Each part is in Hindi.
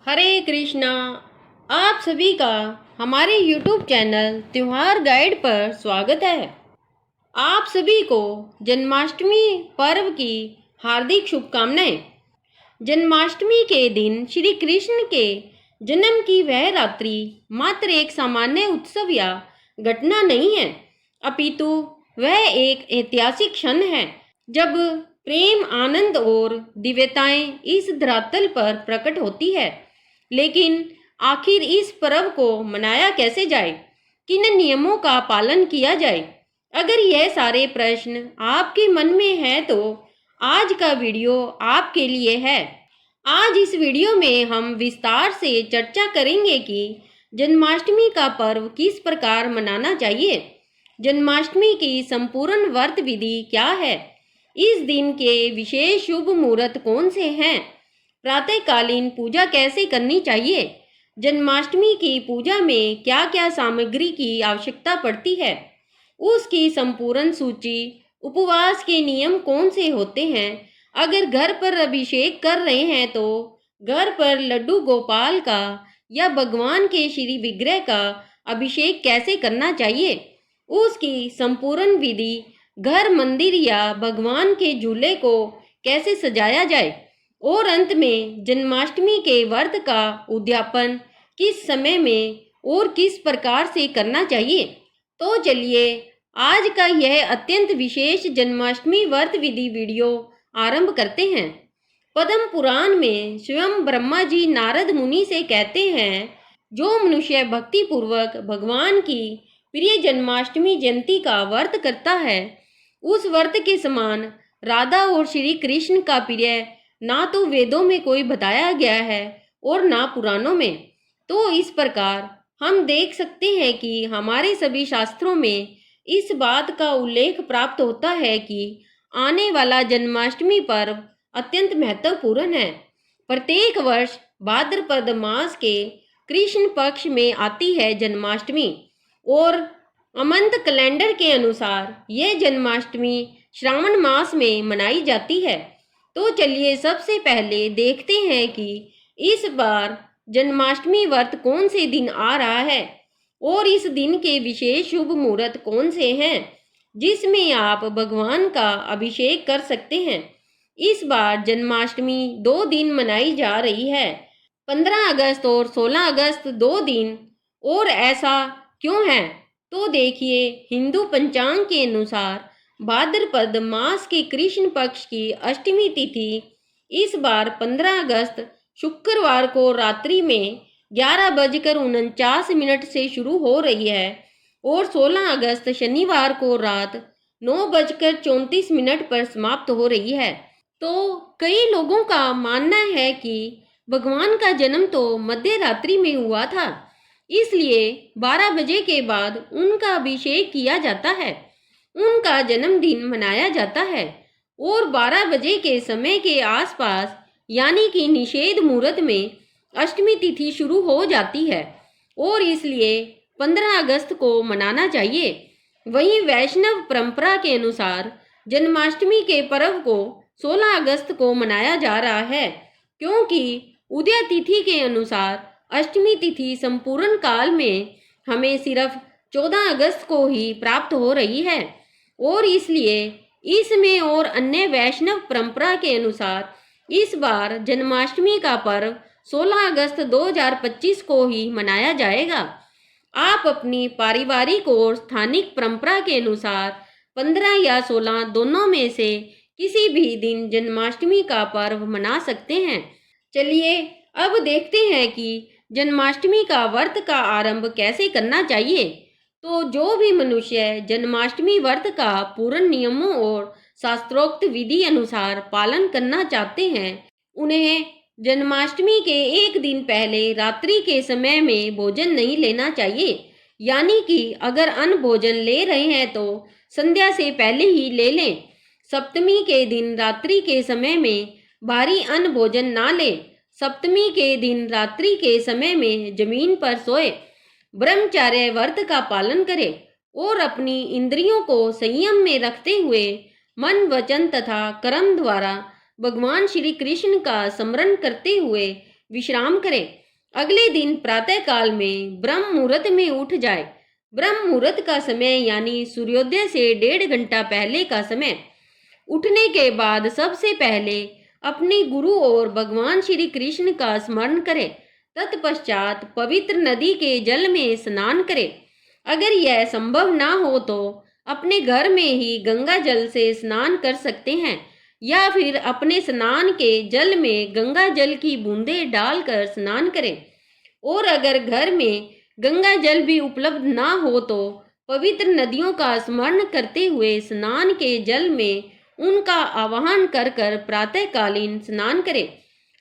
हरे कृष्णा। आप सभी का हमारे YouTube चैनल त्योहार गाइड पर स्वागत है। आप सभी को जन्माष्टमी पर्व की हार्दिक शुभकामनाएं। जन्माष्टमी के दिन श्री कृष्ण के जन्म की वह रात्रि मात्र एक सामान्य उत्सव या घटना नहीं है, अपितु वह एक ऐतिहासिक क्षण है जब प्रेम, आनंद और दिव्यताएं इस धरातल पर प्रकट होती है। लेकिन आखिर इस पर्व को मनाया कैसे जाए, किन नियमों का पालन किया जाए? अगर यह सारे प्रश्न आपके मन में हैं तो आज का वीडियो आपके लिए है। आज इस वीडियो में हम विस्तार से चर्चा करेंगे कि जन्माष्टमी का पर्व किस प्रकार मनाना चाहिए, जन्माष्टमी की संपूर्ण व्रत विधि क्या है, इस दिन के विशेष शुभ मुहूर्त कौन से हैं, प्रातःकालीन पूजा कैसे करनी चाहिए, जन्माष्टमी की पूजा में क्या क्या सामग्री की आवश्यकता पड़ती है, उसकी संपूर्ण सूची, उपवास के नियम कौन से होते हैं, अगर घर पर अभिषेक कर रहे हैं तो घर पर लड्डू गोपाल का या भगवान के श्री विग्रह का अभिषेक कैसे करना चाहिए, उसकी संपूर्ण विधि, घर, मंदिर या भगवान के झूले को कैसे सजाया जाए और अंत में जन्माष्टमी के व्रत का उद्यापन किस समय में और किस प्रकार से करना चाहिए। तो चलिए आज का यह अत्यंत विशेष जन्माष्टमी व्रत विधि वीडियो आरंभ करते हैं। पद्म पुराण में स्वयं ब्रह्मा जी नारद मुनि से कहते हैं, जो मनुष्य भक्ति पूर्वक भगवान की प्रिय जन्माष्टमी जयंती का व्रत करता है, उस व्रत के समान राधा और श्री कृष्ण का प्रिय ना तो वेदों में कोई बताया गया है और ना पुराणों में। तो इस प्रकार हम देख सकते हैं कि हमारे सभी शास्त्रों में इस बात का उल्लेख प्राप्त होता है कि आने वाला जन्माष्टमी पर्व अत्यंत महत्वपूर्ण है। प्रत्येक वर्ष भाद्रपद मास के कृष्ण पक्ष में आती है जन्माष्टमी और अमंत कैलेंडर के अनुसार यह जन्माष्टमी श्रावण मास में मनाई जाती है। तो चलिए सबसे पहले देखते हैं कि इस बार जन्माष्टमी व्रत कौन से दिन आ रहा है और इस दिन के विशेष शुभ मुहूर्त कौन से हैं जिसमें आप भगवान का अभिषेक कर सकते हैं। इस बार जन्माष्टमी 2 दिन मनाई जा रही है, 15 अगस्त और 16 अगस्त 2 दिन। और ऐसा क्यों है? तो देखिए, हिंदू पंचांग के अनुसार भाद्रपद मास के कृष्ण पक्ष की अष्टमी तिथि इस बार 15 अगस्त शुक्रवार को रात्रि में 11:49 से शुरू हो रही है और 16 अगस्त शनिवार को रात 9:34 पर समाप्त हो रही है। तो कई लोगों का मानना है कि भगवान का जन्म तो मध्य रात्रि में हुआ था, इसलिए 12 बजे के बाद उनका अभिषेक किया जाता है, उनका जन्मदिन मनाया जाता है और 12 बजे के समय के आसपास यानी कि निषेध मुहूर्त में अष्टमी तिथि शुरू हो जाती है और इसलिए 15 अगस्त को मनाना चाहिए। वहीं वैष्णव परंपरा के अनुसार जन्माष्टमी के पर्व को 16 अगस्त को मनाया जा रहा है, क्योंकि उदय तिथि के अनुसार अष्टमी तिथि संपूर्ण काल में हमें सिर्फ 14 अगस्त को ही प्राप्त हो रही है और इसलिए इसमें और अन्य वैष्णव परंपरा के अनुसार इस बार जन्माष्टमी का पर्व 16 अगस्त 2025 को ही मनाया जाएगा। आप अपनी पारिवारिक और स्थानिक परंपरा के अनुसार 15 या 16 दोनों में से किसी भी दिन जन्माष्टमी का पर्व मना सकते हैं। चलिए अब देखते हैं कि जन्माष्टमी का व्रत का आरंभ कैसे करना चाहिए। तो जो भी मनुष्य जन्माष्टमी व्रत का पूर्ण नियमों और शास्त्रोक्त विधि अनुसार पालन करना चाहते हैं, उन्हें जन्माष्टमी के एक दिन पहले रात्रि के समय में भोजन नहीं लेना चाहिए, यानी कि अगर अन्न भोजन ले रहे हैं तो संध्या से पहले ही ले लें। सप्तमी के दिन रात्रि के समय में भारी अन्न भोजन ना लें। सप्तमी के दिन रात्रि के समय में जमीन पर सोए, ब्रह्मचर्य व्रत का पालन करें और अपनी इंद्रियों को संयम में रखते हुए मन, वचन तथा कर्म द्वारा भगवान श्री कृष्ण का स्मरण करते हुए विश्राम करें। अगले दिन प्रातः काल में ब्रह्म मुहूर्त में उठ जाए। ब्रह्म मुहूर्त का समय यानी सूर्योदय से 1.5 घंटा पहले का समय। उठने के बाद सबसे पहले अपने गुरु और भगवान श्री कृष्ण का स्मरण करें। तत्पश्चात पवित्र नदी के जल में स्नान करें। अगर यह संभव ना हो तो अपने घर में ही गंगा जल से स्नान कर सकते हैं, या फिर अपने स्नान के जल में गंगा जल की बूंदें डालकर स्नान करें। और अगर घर में गंगा जल भी उपलब्ध ना हो तो पवित्र नदियों का स्मरण करते हुए स्नान के जल में उनका आवाहन कर कर प्रातःकालीन स्नान करें।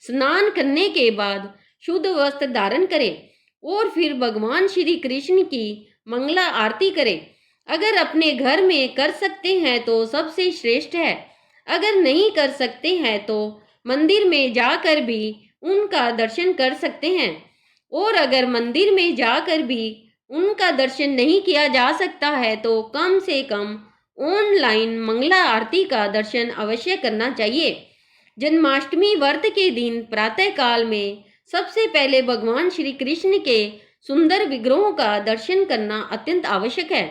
स्नान करने के बाद शुद्ध वस्त्र धारण करें और फिर भगवान श्री कृष्ण की मंगला आरती करें। अगर अपने घर में कर सकते हैं तो सबसे श्रेष्ठ है। अगर नहीं कर सकते हैं तो मंदिर में जाकर भी उनका दर्शन कर सकते हैं। और अगर मंदिर में जाकर भी उनका दर्शन नहीं किया जा सकता है तो कम से कम ऑनलाइन मंगला आरती का दर्शन अवश्य करना चाहिए। जन्माष्टमी व्रत के दिन प्रातः काल में सबसे पहले भगवान श्री कृष्ण के सुंदर विग्रहों का दर्शन करना अत्यंत आवश्यक है।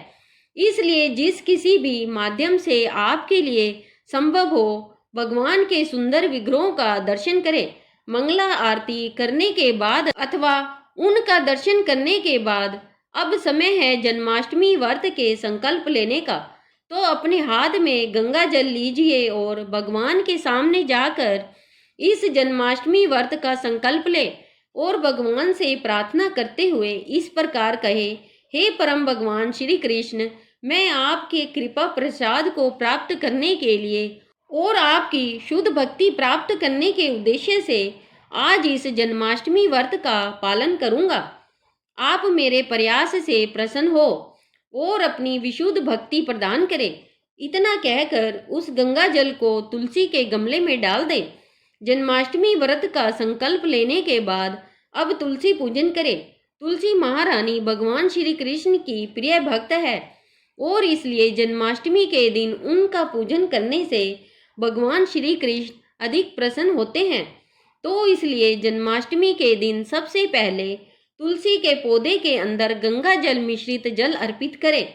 इसलिए जिस किसी भी माध्यम से आपके लिए संभव हो, भगवान के सुंदर विग्रहों का दर्शन करें। मंगला आरती करने के बाद अथवा उनका दर्शन करने के बाद अब समय है जन्माष्टमी व्रत के संकल्प लेने का। तो अपने हाथ में गंगा जल लीजिए और भगवान के सामने जाकर इस जन्माष्टमी व्रत का संकल्प ले और भगवान से प्रार्थना करते हुए इस प्रकार कहे, हे परम भगवान श्री कृष्ण, मैं आपके कृपा प्रसाद को प्राप्त करने के लिए और आपकी शुद्ध भक्ति प्राप्त करने के उद्देश्य से आज इस जन्माष्टमी व्रत का पालन करूंगा। आप मेरे प्रयास से प्रसन्न हो और अपनी विशुद्ध भक्ति प्रदान करें। इतना कहकर उस गंगा जल को तुलसी के गमले में डाल दें। जन्माष्टमी व्रत का संकल्प लेने के बाद अब तुलसी पूजन करें। तुलसी महारानी भगवान श्री कृष्ण की प्रिय भक्त है और इसलिए जन्माष्टमी के दिन उनका पूजन करने से भगवान श्री कृष्ण अधिक प्रसन्न होते हैं। तो इसलिए जन्माष्टमी के दिन सबसे पहले तुलसी के पौधे के अंदर गंगा जल मिश्रित जल अर्पित करें।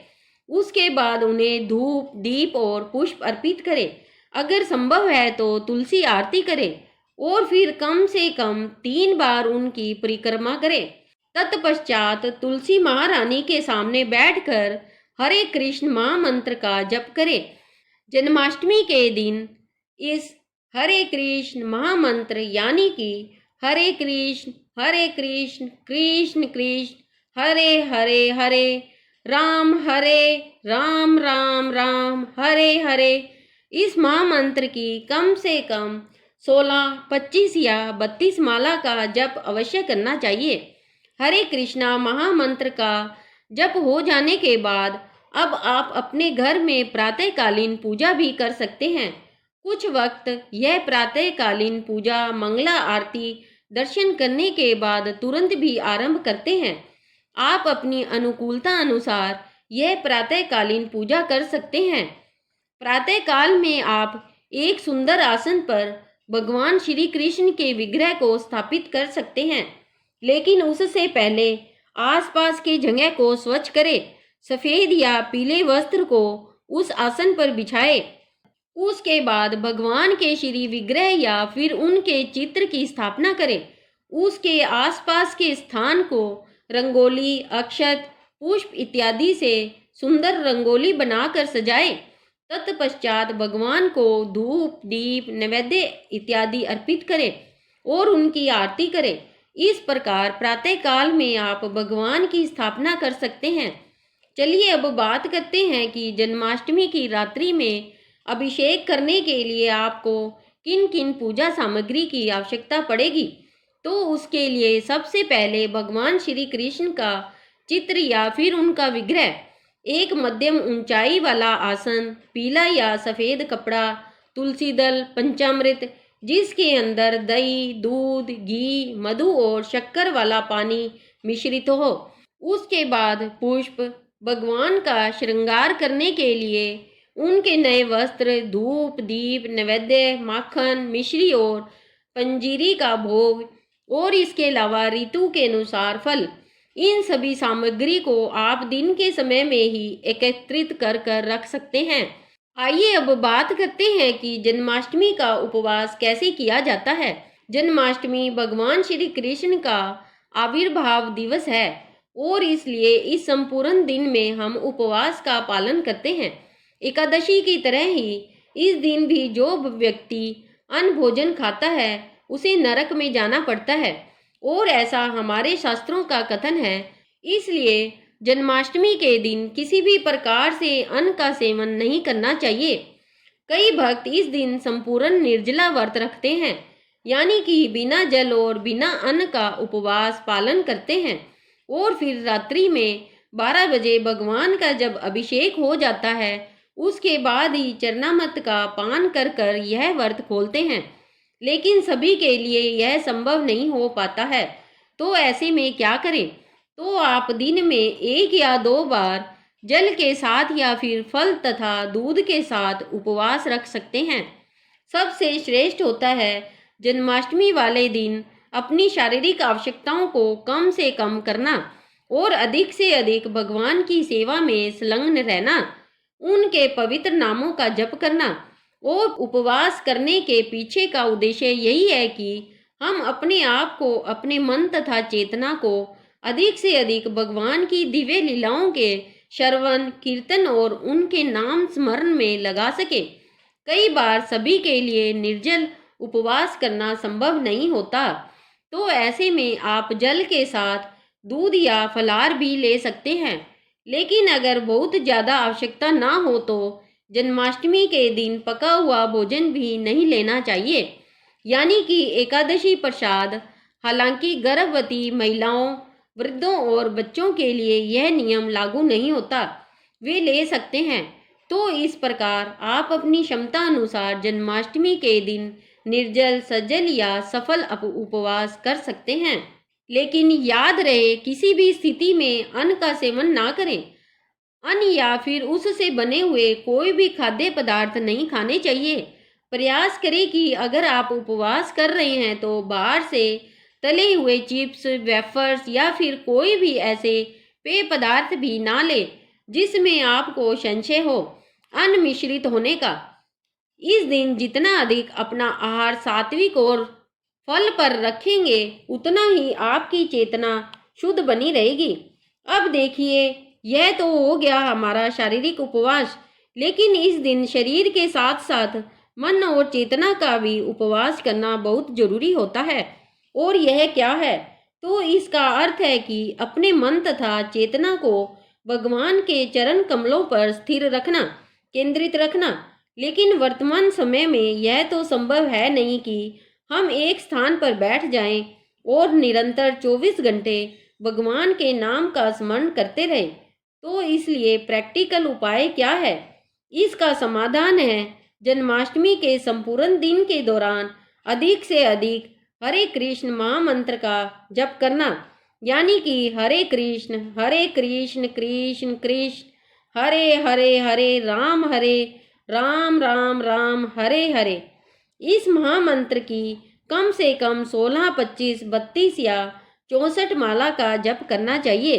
उसके बाद उन्हें धूप, दीप और पुष्प अर्पित करें। अगर संभव है तो तुलसी आरती करें और फिर कम से कम 3 बार उनकी परिक्रमा करें। तत्पश्चात तुलसी महारानी के सामने बैठकर हरे कृष्ण महामंत्र का जप करें। जन्माष्टमी के दिन इस हरे कृष्ण महामंत्र यानी कि हरे कृष्ण कृष्ण कृष्ण हरे हरे हरे राम राम राम हरे हरे, इस महामंत्र की कम से कम 16, 25 या 32 माला का जप अवश्य करना चाहिए। हरे कृष्णा महामंत्र का जप हो जाने के बाद अब आप अपने घर में प्रातःकालीन पूजा भी कर सकते हैं। कुछ वक्त यह प्रातःकालीन पूजा मंगला आरती दर्शन करने के बाद तुरंत भी आरंभ करते हैं। आप अपनी अनुकूलता अनुसार यह प्रातःकालीन पूजा कर सकते हैं। प्रातःकाल में आप एक सुंदर आसन पर भगवान श्री कृष्ण के विग्रह को स्थापित कर सकते हैं, लेकिन उससे पहले आसपास की जगह को स्वच्छ करें। सफेद या पीले वस्त्र को उस आसन पर बिछाएं। उसके बाद भगवान के श्री विग्रह या फिर उनके चित्र की स्थापना करें। उसके आसपास के स्थान को रंगोली, अक्षत, पुष्प इत्यादि से सुंदर रंगोली बनाकर सजाएं। तत्पश्चात भगवान को धूप, दीप, नैवेद्य इत्यादि अर्पित करें और उनकी आरती करें। इस प्रकार प्रातःकाल में आप भगवान की स्थापना कर सकते हैं। चलिए अब बात करते हैं कि जन्माष्टमी की रात्रि में अभिषेक करने के लिए आपको किन किन पूजा सामग्री की आवश्यकता पड़ेगी। तो उसके लिए सबसे पहले भगवान श्री कृष्ण का चित्र या फिर उनका विग्रह, एक मध्यम ऊंचाई वाला आसन, पीला या सफ़ेद कपड़ा, तुलसी दल, पंचामृत जिसके अंदर दही, दूध, घी, मधु और शक्कर वाला पानी मिश्रित हो। उसके बाद पुष्प, भगवान का श्रृंगार करने के लिए उनके नए वस्त्र, धूप, दीप, नैवेद्य, माखन, मिश्री और पंजीरी का भोग, और इसके अलावा ऋतु के अनुसार फल, इन सभी सामग्री को आप दिन के समय में ही एकत्रित कर कर रख सकते हैं। आइए अब बात करते हैं कि जन्माष्टमी का उपवास कैसे किया जाता है। जन्माष्टमी भगवान श्री कृष्ण का आविर्भाव दिवस है और इसलिए इस संपूर्ण दिन में हम उपवास का पालन करते हैं। एकादशी की तरह ही इस दिन भी जो व्यक्ति अन्न भोजन खाता है उसे नरक में जाना पड़ता है और ऐसा हमारे शास्त्रों का कथन है। इसलिए जन्माष्टमी के दिन किसी भी प्रकार से अन्न का सेवन नहीं करना चाहिए। कई भक्त इस दिन संपूर्ण निर्जला व्रत रखते हैं, यानी कि बिना जल और बिना अन्न का उपवास पालन करते हैं और फिर रात्रि में 12 बजे भगवान का जब अभिषेक हो जाता है उसके बाद ही चरणामृत का पान कर कर यह व्रत खोलते हैं। लेकिन सभी के लिए यह संभव नहीं हो पाता है, तो ऐसे में क्या करें? तो आप दिन में 1 या 2 बार जल के साथ या फिर फल तथा दूध के साथ उपवास रख सकते हैं। सबसे श्रेष्ठ होता है जन्माष्टमी वाले दिन अपनी शारीरिक आवश्यकताओं को कम से कम करना और अधिक से अधिक भगवान की सेवा में संलग्न रहना, उनके पवित्र नामों का जप करना। और उपवास करने के पीछे का उद्देश्य यही है कि हम अपने आप को, अपने मन तथा चेतना को अधिक से अधिक भगवान की दिव्य लीलाओं के श्रवण, कीर्तन और उनके नाम स्मरण में लगा सके। कई बार सभी के लिए निर्जल उपवास करना संभव नहीं होता, तो ऐसे में आप जल के साथ दूध या फलाहार भी ले सकते हैं। लेकिन अगर बहुत ज़्यादा आवश्यकता ना हो तो जन्माष्टमी के दिन पका हुआ भोजन भी नहीं लेना चाहिए, यानी कि एकादशी प्रसाद। हालांकि गर्भवती महिलाओं, वृद्धों और बच्चों के लिए यह नियम लागू नहीं होता, वे ले सकते हैं। तो इस प्रकार आप अपनी क्षमता अनुसार जन्माष्टमी के दिन निर्जल, सजल या सफल उपवास कर सकते हैं। लेकिन याद रहे, किसी भी स्थिति में अन्न का सेवन ना करें। अन्न या फिर उससे बने हुए कोई भी खाद्य पदार्थ नहीं खाने चाहिए। प्रयास करें कि अगर आप उपवास कर रहे हैं तो बाहर से तले हुए चिप्स, वेफर्स या फिर कोई भी ऐसे पेय पदार्थ भी ना लें जिसमें आपको संशय हो अन्न मिश्रित होने का। इस दिन जितना अधिक अपना आहार सात्विक और फल पर रखेंगे उतना ही आपकी चेतना शुद्ध बनी रहेगी। अब देखिए, यह तो हो गया हमारा शारीरिक उपवास, लेकिन इस दिन शरीर के साथ साथ मन और चेतना का भी उपवास करना बहुत जरूरी होता है। और यह क्या है? तो इसका अर्थ है कि अपने मन तथा चेतना को भगवान के चरण कमलों पर स्थिर रखना, केंद्रित रखना। लेकिन वर्तमान समय में यह तो संभव है नहीं कि हम एक स्थान पर बैठ जाएं और निरंतर 24 घंटे भगवान के नाम का स्मरण करते रहें। तो इसलिए प्रैक्टिकल उपाय क्या है? इसका समाधान है जन्माष्टमी के संपूर्ण दिन के दौरान अधिक से अधिक हरे कृष्ण महामंत्र का जप करना, यानी कि हरे कृष्ण कृष्ण कृष्ण हरे हरे, हरे राम राम राम हरे हरे। इस महामंत्र की कम से कम 16, 25, 32 या 64 माला का जप करना चाहिए।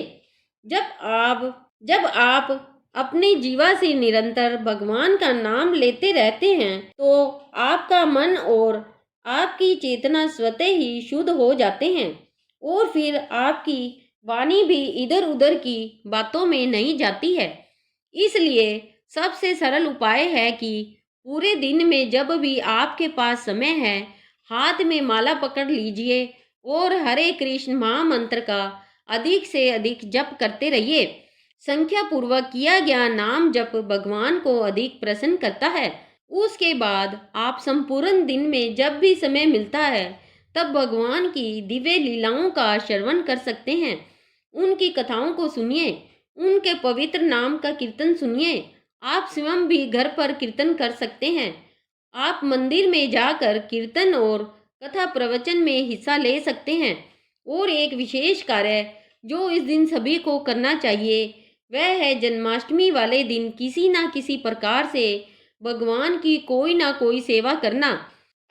जब आप अपने जीवा से निरंतर भगवान का नाम लेते रहते हैं तो आपका मन और आपकी चेतना स्वतः ही शुद्ध हो जाते हैं और फिर आपकी वाणी भी इधर उधर की बातों में नहीं जाती है। इसलिए सबसे सरल उपाय है कि पूरे दिन में जब भी आपके पास समय है, हाथ में माला पकड़ लीजिए और हरे कृष्ण महामंत्र का अधिक से अधिक जप करते रहिए। संख्या पूर्वक किया गया नाम जप भगवान को अधिक प्रसन्न करता है। उसके बाद आप संपूर्ण दिन में जब भी समय मिलता है तब भगवान की दिव्य लीलाओं का श्रवण कर सकते हैं। उनकी कथाओं को सुनिए, उनके पवित्र नाम का कीर्तन सुनिए। आप स्वयं भी घर पर कीर्तन कर सकते हैं। आप मंदिर में जाकर कीर्तन और कथा प्रवचन में हिस्सा ले सकते हैं। और एक विशेष कार्य जो इस दिन सभी को करना चाहिए वह है जन्माष्टमी वाले दिन किसी ना किसी प्रकार से भगवान की कोई ना कोई सेवा करना।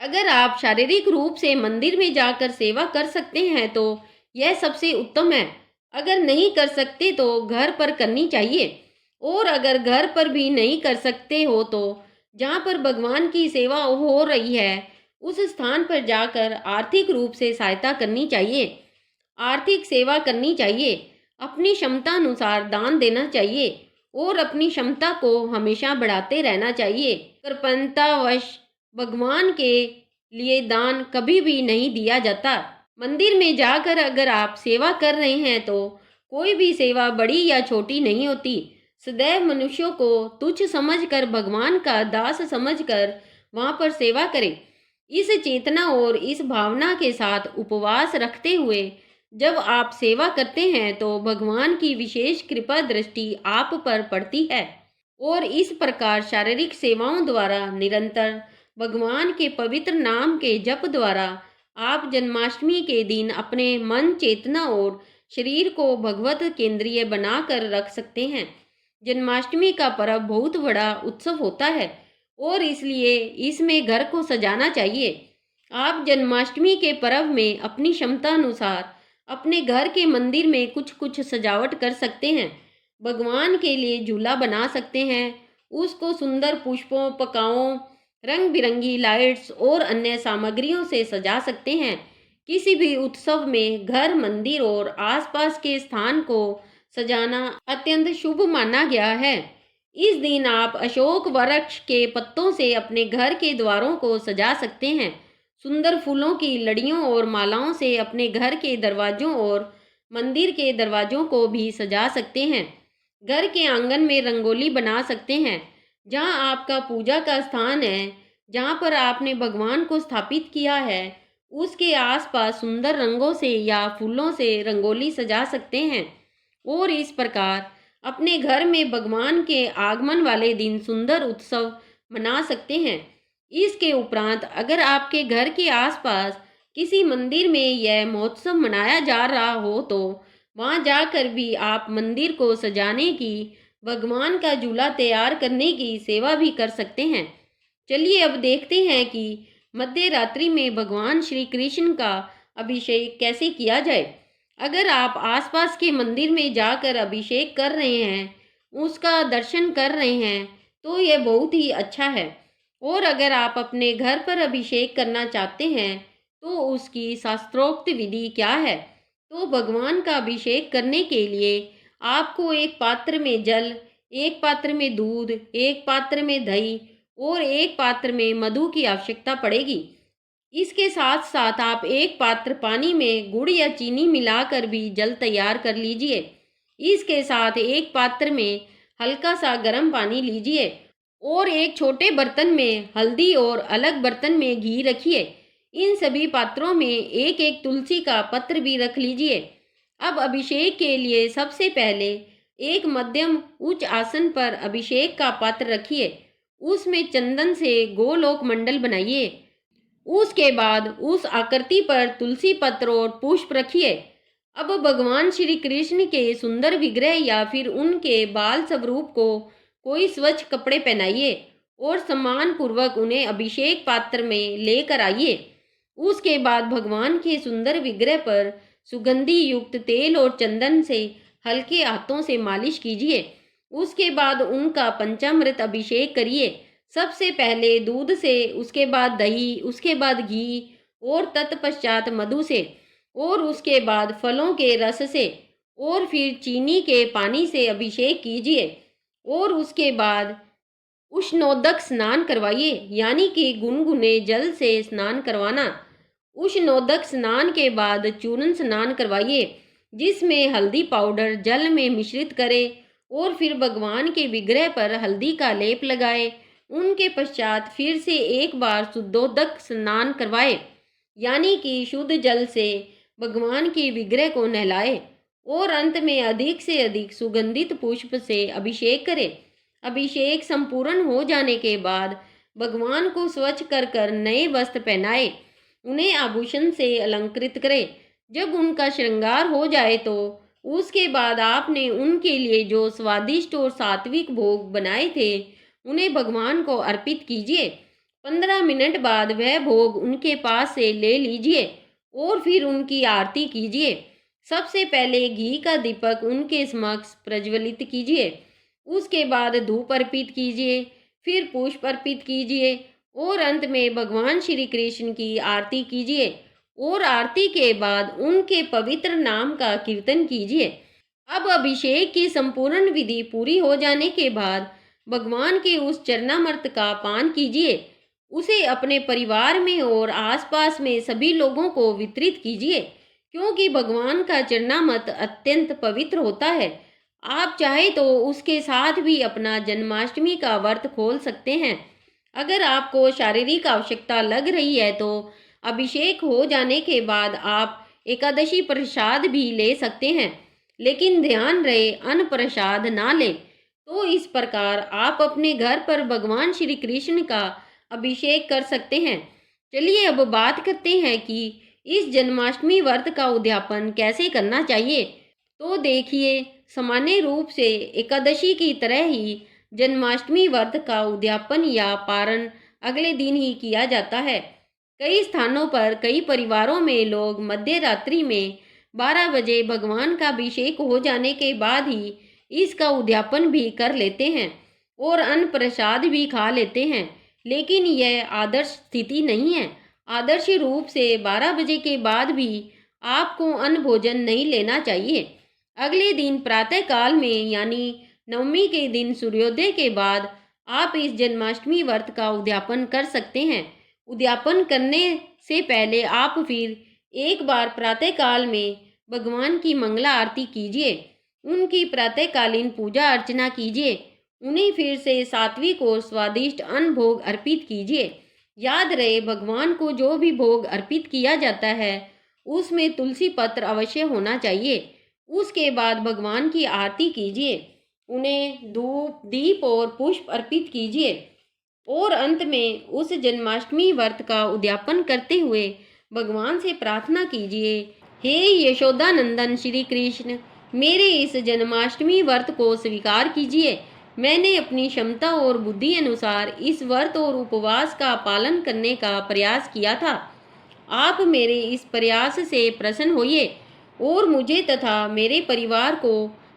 अगर आप शारीरिक रूप से मंदिर में जाकर सेवा कर सकते हैं तो यह सबसे उत्तम है। अगर नहीं कर सकते तो घर पर करनी चाहिए। और अगर घर पर भी नहीं कर सकते हो तो जहाँ पर भगवान की सेवा हो रही है उस स्थान पर जाकर आर्थिक रूप से सहायता करनी चाहिए। आर्थिक सेवा करनी चाहिए, अपनी क्षमता अनुसार दान देना चाहिए और अपनी क्षमता को हमेशा बढ़ाते रहना चाहिए। कृपणतावश भगवान के लिए दान कभी भी नहीं दिया जाता। मंदिर में जाकर अगर आप सेवा कर रहे हैं तो कोई भी सेवा बड़ी या छोटी नहीं होती। सदैव मनुष्यों को तुच्छ समझकर भगवान का दास समझकर वहां पर सेवा करें। इस चेतना और इस भावना के साथ उपवास रखते हुए जब आप सेवा करते हैं तो भगवान की विशेष कृपा दृष्टि आप पर पड़ती है और इस प्रकार शारीरिक सेवाओं द्वारा निरंतर भगवान के पवित्र नाम के जप द्वारा आप जन्माष्टमी के दिन अपने मन, चेतना और शरीर को भगवत केंद्रीय बनाकर रख सकते हैं। जन्माष्टमी का पर्व बहुत बड़ा उत्सव होता है और इसलिए इसमें घर को सजाना चाहिए। आप जन्माष्टमी के पर्व में अपनी क्षमता अनुसार अपने घर के मंदिर में कुछ कुछ सजावट कर सकते हैं। भगवान के लिए झूला बना सकते हैं, उसको सुंदर पुष्पों, पकाओं, रंग बिरंगी लाइट्स और अन्य सामग्रियों से सजा सकते हैं। किसी भी उत्सव में घर, मंदिर और आसपास के स्थान को सजाना अत्यंत शुभ माना गया है। इस दिन आप अशोक वृक्ष के पत्तों से अपने घर के द्वारों को सजा सकते हैं। सुंदर फूलों की लड़ियों और मालाओं से अपने घर के दरवाजों और मंदिर के दरवाजों को भी सजा सकते हैं। घर के आंगन में रंगोली बना सकते हैं। जहाँ आपका पूजा का स्थान है, जहाँ पर आपने भगवान को स्थापित किया है, उसके आसपास सुंदर रंगों से या फूलों से रंगोली सजा सकते हैं और इस प्रकार अपने घर में भगवान के आगमन वाले दिन सुंदर उत्सव मना सकते हैं। इसके उपरांत अगर आपके घर के आसपास किसी मंदिर में यह महोत्सव मनाया जा रहा हो तो वहां जाकर भी आप मंदिर को सजाने की, भगवान का झूला तैयार करने की सेवा भी कर सकते हैं। चलिए अब देखते हैं कि मध्य रात्रि में भगवान श्री कृष्ण का अभिषेक कैसे किया जाए। अगर आप आसपास के मंदिर में जाकर अभिषेक कर रहे हैं, उसका दर्शन कर रहे हैं तो यह बहुत ही अच्छा है। और अगर आप अपने घर पर अभिषेक करना चाहते हैं तो उसकी शास्त्रोक्त विधि क्या है। तो भगवान का अभिषेक करने के लिए आपको एक पात्र में जल, एक पात्र में दूध, एक पात्र में दही और एक पात्र में मधु की आवश्यकता पड़ेगी। इसके साथ साथ आप एक पात्र पानी में गुड़ या चीनी मिलाकर भी जल तैयार कर लीजिए। इसके साथ एक पात्र में हल्का सा गर्म पानी लीजिए और एक छोटे बर्तन में हल्दी और अलग बर्तन में घी रखिए। इन सभी पात्रों में एक एक तुलसी का पत्र भी रख लीजिए। अब अभिषेक के लिए सबसे पहले एक मध्यम उच्च आसन पर अभिषेक का पात्र रखिए। उसमें चंदन से गोलोक मंडल बनाइए। उसके बाद उस आकृति पर तुलसी पत्र और पुष्प रखिए। अब भगवान श्री कृष्ण के सुंदर विग्रह या फिर उनके बाल स्वरूप को कोई स्वच्छ कपड़े पहनाइए और सम्मान पूर्वक उन्हें अभिषेक पात्र में लेकर आइए। उसके बाद भगवान के सुंदर विग्रह पर सुगंधि युक्त तेल और चंदन से हल्के हाथों से मालिश कीजिए। उसके बाद उनका पंचामृत अभिषेक करिए। सबसे पहले दूध से, उसके बाद दही, उसके बाद घी और तत्पश्चात मधु से और उसके बाद फलों के रस से और फिर चीनी के पानी से अभिषेक कीजिए और उसके बाद उष्णोदक स्नान करवाइए, यानी कि गुनगुने जल से स्नान करवाना। उष्णोदक स्नान के बाद चूर्ण स्नान करवाइए, जिसमें हल्दी पाउडर जल में मिश्रित करें और फिर भगवान के विग्रह पर हल्दी का लेप लगाए। उनके पश्चात फिर से एक बार शुद्धोदक स्नान करवाए, यानी कि शुद्ध जल से भगवान के विग्रह को नहलाए और अंत में अधिक से अधिक सुगंधित पुष्प से अभिषेक करें। अभिषेक संपूर्ण हो जाने के बाद भगवान को स्वच्छ कर कर नए वस्त्र पहनाए, उन्हें आभूषण से अलंकृत करें। जब उनका श्रृंगार हो जाए तो उसके बाद आपने उनके लिए जो स्वादिष्ट और सात्विक भोग बनाए थे उन्हें भगवान को अर्पित कीजिए। 15 मिनट बाद वह भोग उनके पास से ले लीजिए और फिर उनकी आरती कीजिए। सबसे पहले घी का दीपक उनके समक्ष प्रज्वलित कीजिए। उसके बाद धूप अर्पित कीजिए, फिर पुष्प अर्पित कीजिए और अंत में भगवान श्री कृष्ण की आरती कीजिए और आरती के बाद उनके पवित्र नाम का कीर्तन कीजिए। अब अभिषेक की संपूर्ण विधि पूरी हो जाने के बाद भगवान के उस चरणामृत का पान कीजिए। उसे अपने परिवार में और आसपास में सभी लोगों को वितरित कीजिए, क्योंकि भगवान का चरणामृत अत्यंत पवित्र होता है। आप चाहे तो उसके साथ भी अपना जन्माष्टमी का व्रत खोल सकते हैं। अगर आपको शारीरिक आवश्यकता लग रही है तो अभिषेक हो जाने के बाद आप एकादशी प्रसाद भी ले सकते हैं, लेकिन ध्यान रहे अन्न प्रसाद ना लें। तो इस प्रकार आप अपने घर पर भगवान श्री कृष्ण का अभिषेक कर सकते हैं। चलिए अब बात करते हैं कि इस जन्माष्टमी व्रत का उद्यापन कैसे करना चाहिए। तो देखिए, सामान्य रूप से एकादशी की तरह ही जन्माष्टमी व्रत का उद्यापन या पारण अगले दिन ही किया जाता है। कई स्थानों पर कई परिवारों में लोग मध्य रात्रि में 12 बजे भगवान का अभिषेक हो जाने के बाद ही इसका उद्यापन भी कर लेते हैं और अन्न प्रसाद भी खा लेते हैं, लेकिन यह आदर्श स्थिति नहीं है। आदर्श रूप से 12 बजे के बाद भी आपको अन्न भोजन नहीं लेना चाहिए। अगले दिन प्रातः काल में यानी नवमी के दिन सूर्योदय के बाद आप इस जन्माष्टमी व्रत का उद्यापन कर सकते हैं। उद्यापन करने से पहले आप फिर एक बार प्रातः काल में भगवान की मंगला आरती कीजिए, उनकी प्रातःकालीन पूजा अर्चना कीजिए, उन्हें फिर से सात्विक और स्वादिष्ट अन्न भोग अर्पित कीजिए। याद रहे, भगवान को जो भी भोग अर्पित किया जाता है उसमें तुलसी पत्र अवश्य होना चाहिए। उसके बाद भगवान की आरती कीजिए, उन्हें धूप दीप और पुष्प अर्पित कीजिए और अंत में उस जन्माष्टमी व्रत का उद्यापन करते हुए भगवान से प्रार्थना कीजिए, हे यशोदानंदन श्री कृष्ण, मेरे इस जन्माष्टमी व्रत को स्वीकार कीजिए। मैंने अपनी क्षमता और बुद्धि अनुसार इस व्रत और उपवास का पालन करने का प्रयास किया था। आप मेरे इस प्रयास से प्रसन्न होइए और मुझे तथा मेरे परिवार को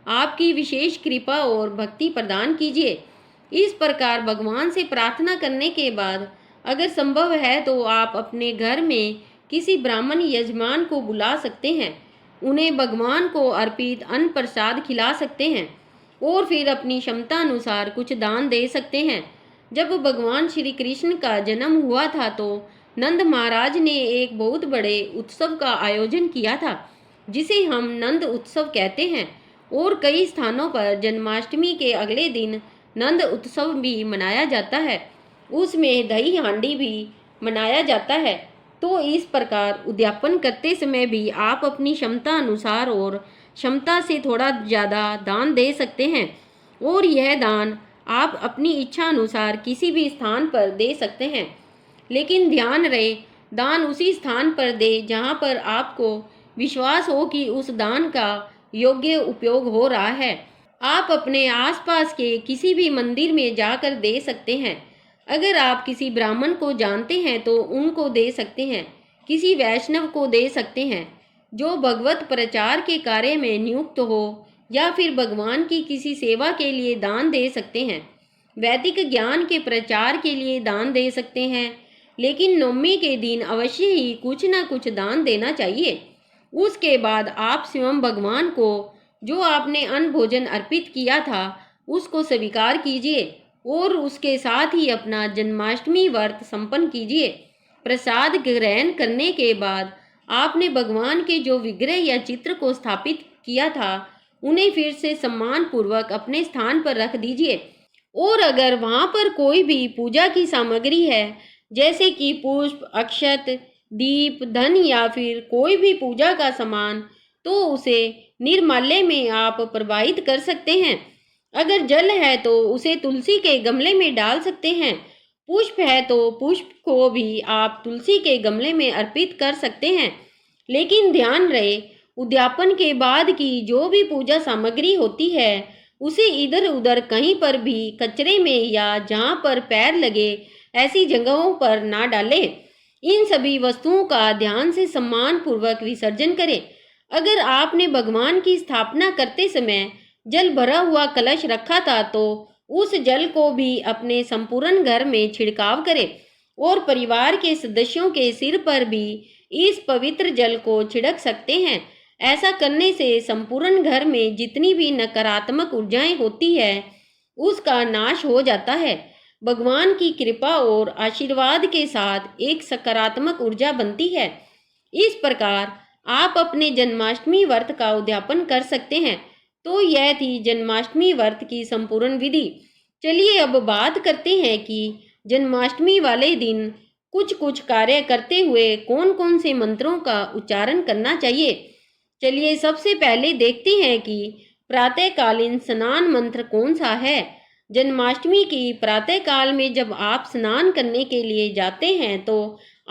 आपकी विशेष कृपा और भक्ति प्रदान कीजिए। इस प्रकार भगवान से प्रार्थना करने के बाद अगर संभव है तो आप अपने घर में किसी ब्राह्मण यजमान को बुला सकते हैं, उन्हें भगवान को अर्पित अन्न प्रसाद खिला सकते हैं और फिर अपनी क्षमता अनुसार कुछ दान दे सकते हैं। जब भगवान श्री कृष्ण का जन्म हुआ था तो नंद महाराज ने एक बहुत बड़े उत्सव का आयोजन किया था, जिसे हम नंद उत्सव कहते हैं, और कई स्थानों पर जन्माष्टमी के अगले दिन नंद उत्सव भी मनाया जाता है। उसमें दही हांडी भी मनाया जाता है। तो इस प्रकार उद्यापन करते समय भी आप अपनी क्षमता अनुसार और क्षमता से थोड़ा ज़्यादा दान दे सकते हैं, और यह दान आप अपनी इच्छा अनुसार किसी भी स्थान पर दे सकते हैं। लेकिन ध्यान रहे, दान उसी स्थान पर दे जहां पर आपको विश्वास हो कि उस दान का योग्य उपयोग हो रहा है। आप अपने आसपास के किसी भी मंदिर में जाकर दे सकते हैं। अगर आप किसी ब्राह्मण को जानते हैं तो उनको दे सकते हैं, किसी वैष्णव को दे सकते हैं जो भगवत प्रचार के कार्य में नियुक्त हो, या फिर भगवान की किसी सेवा के लिए दान दे सकते हैं। वैदिक ज्ञान के प्रचार के लिए दान दे सकते हैं, लेकिन नवमी के दिन अवश्य ही कुछ न कुछ दान देना चाहिए। उसके बाद आप स्वयं भगवान को जो आपने अन्न भोजन अर्पित किया था उसको स्वीकार कीजिए और उसके साथ ही अपना जन्माष्टमी व्रत संपन्न कीजिए। प्रसाद ग्रहण करने के बाद आपने भगवान के जो विग्रह या चित्र को स्थापित किया था उन्हें फिर से सम्मान पूर्वक अपने स्थान पर रख दीजिए, और अगर वहां पर कोई भी पूजा की सामग्री है जैसे कि पुष्प, अक्षत, दीप, धन या फिर कोई भी पूजा का सामान, तो उसे निर्माल्य में आप प्रवाहित कर सकते हैं। अगर जल है तो उसे तुलसी के गमले में डाल सकते हैं। पुष्प है तो पुष्प को भी आप तुलसी के गमले में अर्पित कर सकते हैं। लेकिन ध्यान रहे, उद्यापन के बाद की जो भी पूजा सामग्री होती है उसे इधर उधर कहीं पर भी कचरे में या जहाँ पर पैर लगे ऐसी जगहों पर ना डालें। इन सभी वस्तुओं का ध्यान से सम्मान पूर्वक विसर्जन करें। अगर आपने भगवान की स्थापना करते समय जल भरा हुआ कलश रखा था तो उस जल को भी अपने संपूर्ण घर में छिड़काव करें और परिवार के सदस्यों के सिर पर भी इस पवित्र जल को छिड़क सकते हैं। ऐसा करने से संपूर्ण घर में जितनी भी नकारात्मक ऊर्जाएं होती है उसका नाश हो जाता है। भगवान की कृपा और आशीर्वाद के साथ एक सकारात्मक ऊर्जा बनती है। इस प्रकार आप अपने जन्माष्टमी व्रत का उद्यापन कर सकते हैं। तो यह थी जन्माष्टमी व्रत की संपूर्ण विधि। चलिए अब बात करते हैं कि जन्माष्टमी वाले दिन कुछ कुछ कार्य करते हुए कौन कौन से मंत्रों का उच्चारण करना चाहिए। चलिए सबसे पहले देखते हैं कि प्रातःकालीन स्नान मंत्र कौन सा है। जन्माष्टमी की प्रातःकाल में जब आप स्नान करने के लिए जाते हैं तो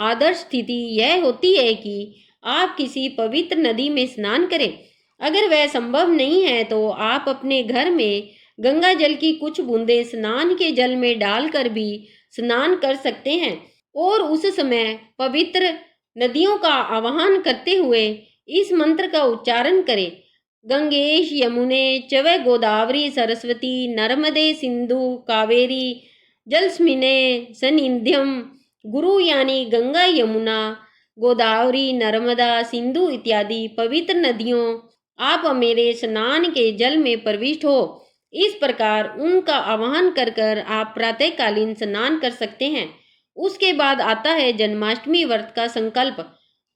आदर्श स्थिति यह होती है कि आप किसी पवित्र नदी में स्नान करें। अगर वह संभव नहीं है तो आप अपने घर में गंगा जल की कुछ बूंदें स्नान के जल में डालकर भी स्नान कर सकते हैं और उस समय पवित्र नदियों का आवाहन करते हुए इस मंत्र का उच्चारण करें। गंगेश यमुने चव गोदावरी सरस्वती नर्मदे सिंधु कावेरी जलस्मिने सनिध्यम। गुरु यानी गंगा यमुना गोदावरी नर्मदा सिंधु इत्यादि पवित्र नदियों आप मेरे स्नान के जल में प्रविष्ट हो। इस प्रकार उनका आवाहन कर कर आप प्रातःकालीन स्नान कर सकते हैं। उसके बाद आता है जन्माष्टमी व्रत का संकल्प।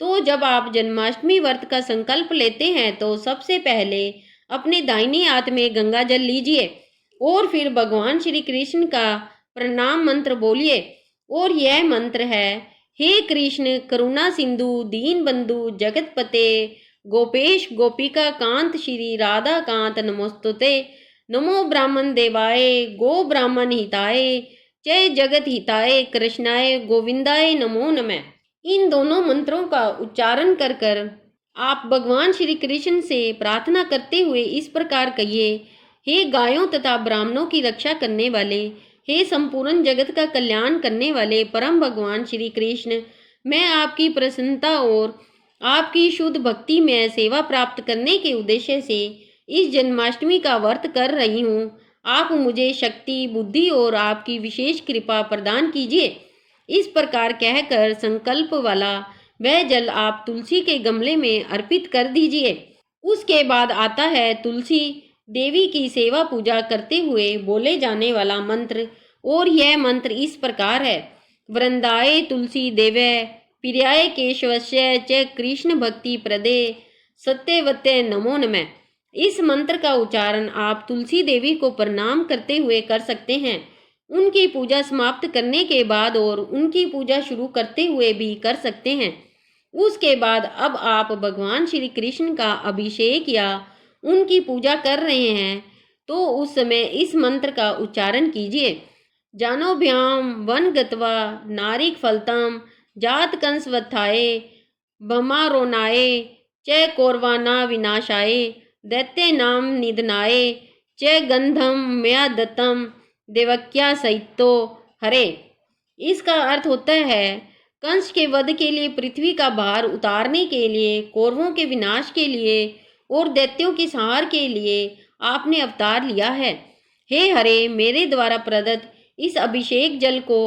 तो जब आप जन्माष्टमी व्रत का संकल्प लेते हैं तो सबसे पहले अपने दाहिने हाथ में गंगा जल लीजिए और फिर भगवान श्री कृष्ण का प्रणाम मंत्र बोलिए। और यह मंत्र है, हे कृष्ण करुणा सिंधु दीन बंधु जगतपते गोपेश गोपिका कांत श्री राधा कांत नमोस्तुते। नमो ब्राह्मण देवाय गो ब्राह्मण हिताय जय जगत हिताय कृष्णाय गोविंदाय नमो नमः। इन दोनों मंत्रों का उच्चारण कर कर आप भगवान श्री कृष्ण से प्रार्थना करते हुए इस प्रकार कहिए, हे गायों तथा ब्राह्मणों की रक्षा करने वाले, हे संपूर्ण जगत का कल्याण करने वाले परम भगवान श्री कृष्ण, मैं आपकी प्रसन्नता और आपकी शुद्ध भक्ति में सेवा प्राप्त करने के उद्देश्य से इस जन्माष्टमी का व्रत कर रही हूँ। आप मुझे शक्ति बुद्धि और आपकी विशेष कृपा प्रदान कीजिए। इस प्रकार कहकर संकल्प वाला वह जल आप तुलसी के गमले में अर्पित कर दीजिए। उसके बाद आता है तुलसी देवी की सेवा पूजा करते हुए बोले जाने वाला मंत्र। और यह मंत्र इस प्रकार है, वृंदाए तुलसी देवे प्रियाय केशवस्य च कृष्ण भक्ति प्रदे सत्यवते नमो नमः। इस मंत्र का उच्चारण आप तुलसी देवी को प्रणाम करते हुए कर सकते हैं। उनकी पूजा समाप्त करने के बाद और उनकी पूजा शुरू करते हुए भी कर सकते हैं। उसके बाद अब आप भगवान श्री कृष्ण का अभिषेक या उनकी पूजा कर रहे हैं तो उस समय इस मंत्र का उच्चारण कीजिए। जानोभ्याम वन गत्वा नारिक फलतम जात कंसवत्थाए बमारोनाए च कौरवाना विनाशाए दैत्य नाम निधनाए च गंधम मया दत्तम देवक्या सहितो हरे। इसका अर्थ होता है, कंस के वध के लिए, पृथ्वी का भार उतारने के लिए, कौरवों के विनाश के लिए और दैत्यों के संहार के लिए आपने अवतार लिया है। हे हरे, मेरे द्वारा प्रदत्त इस अभिषेक जल को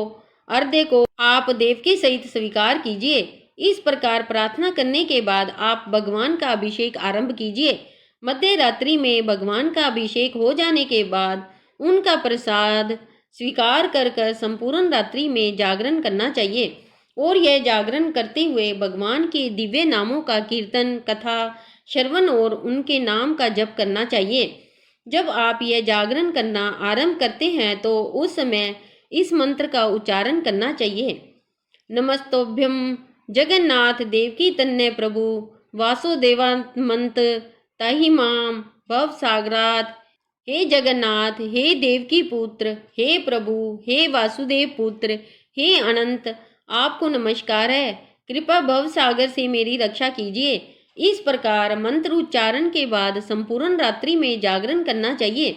अर्घ्य को आप देव के सहित स्वीकार कीजिए। इस प्रकार प्रार्थना करने के बाद आप भगवान का अभिषेक आरंभ कीजिए। मध्य रात्रि में भगवान का अभिषेक हो जाने के बाद उनका प्रसाद स्वीकार कर कर संपूर्ण रात्रि में जागरण करना चाहिए और यह जागरण करते हुए भगवान के दिव्य नामों का कीर्तन कथा श्रवण और उनके नाम का जप करना चाहिए। जब आप यह जागरण करना आरंभ करते हैं तो उस समय इस मंत्र का उच्चारण करना चाहिए। नमस्तोभ्यम जगन्नाथ देवकी तन्य प्रभु वासुदेवात्मंत ताहि माम भव सागरात। हे जगन्नाथ, हे देवकी पुत्र, हे प्रभु, हे वासुदेव पुत्र, हे अनंत, आपको नमस्कार है। कृपा भव सागर से मेरी रक्षा कीजिए। इस प्रकार मंत्र उच्चारण के बाद संपूर्ण रात्रि में जागरण करना चाहिए।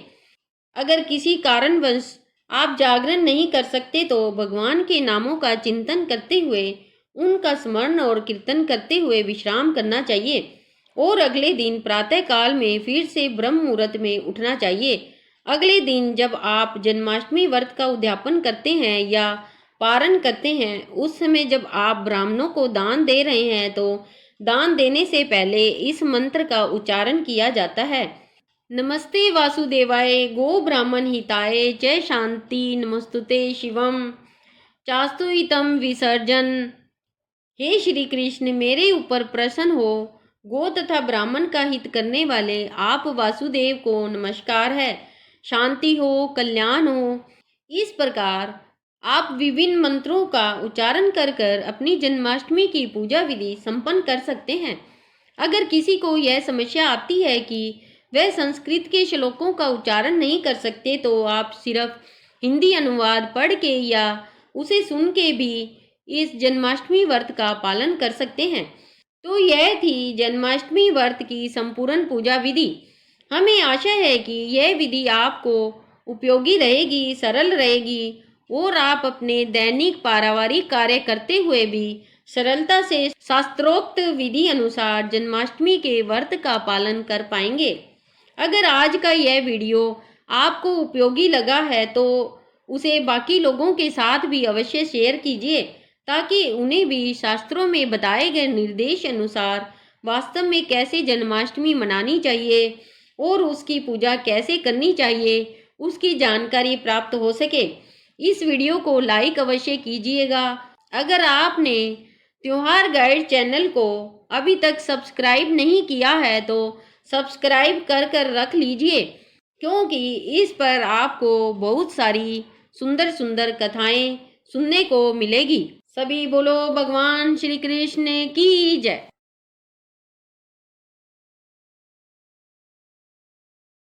अगर किसी कारणवश आप जागरण नहीं कर सकते तो भगवान के नामों का चिंतन करते हुए, उनका स्मरण और कीर्तन करते हुए विश्राम करना चाहिए और अगले दिन प्रातः काल में फिर से ब्रह्म मुहूर्त में उठना चाहिए। अगले दिन जब आप जन्माष्टमी व्रत का उद्यापन करते हैं या पारण करते हैं, उस समय जब आप ब्राह्मणों को दान दे रहे हैं तो दान देने से पहले इस मंत्र का उच्चारण किया जाता है। नमस्ते वासुदेवाय गो ब्राह्मण हिताय जय शांति नमस्तुते शिवम चास्तुइतम विसर्जन। हे श्री कृष्ण, मेरे ऊपर प्रसन्न हो, गो तथा ब्राह्मण का हित करने वाले आप वासुदेव को नमस्कार है। शांति हो, कल्याण हो। इस प्रकार आप विभिन्न मंत्रों का उच्चारण कर कर अपनी जन्माष्टमी की पूजा विधि संपन्न कर सकते हैं। अगर किसी को यह समस्या आती है कि वह संस्कृत के श्लोकों का उच्चारण नहीं कर सकते, तो आप सिर्फ हिंदी अनुवाद पढ़ के या उसे सुन के भी इस जन्माष्टमी व्रत का पालन कर सकते हैं। तो यह थी जन्माष्टमी व्रत की संपूर्ण पूजा विधि। हमें आशा है कि यह विधि आपको उपयोगी रहेगी, सरल रहेगी और आप अपने दैनिक पारिवारिक कार्य करते हुए भी सरलता से शास्त्रोक्त विधि अनुसार जन्माष्टमी के व्रत का पालन कर पाएंगे। अगर आज का यह वीडियो आपको उपयोगी लगा है तो उसे बाकी लोगों के साथ भी अवश्य शेयर कीजिए, ताकि उन्हें भी शास्त्रों में बताए गए निर्देश अनुसार वास्तव में कैसे जन्माष्टमी मनानी चाहिए और उसकी पूजा कैसे करनी चाहिए, उसकी जानकारी प्राप्त हो सके। इस वीडियो को लाइक अवश्य कीजिएगा। अगर आपने त्योहार गाइड चैनल को अभी तक सब्सक्राइब नहीं किया है तो सब्सक्राइब कर रख लीजिए, क्योंकि इस पर आपको बहुत सारी सुंदर सुंदर कथाएं सुनने को मिलेगी। सभी बोलो भगवान श्री कृष्ण की जय।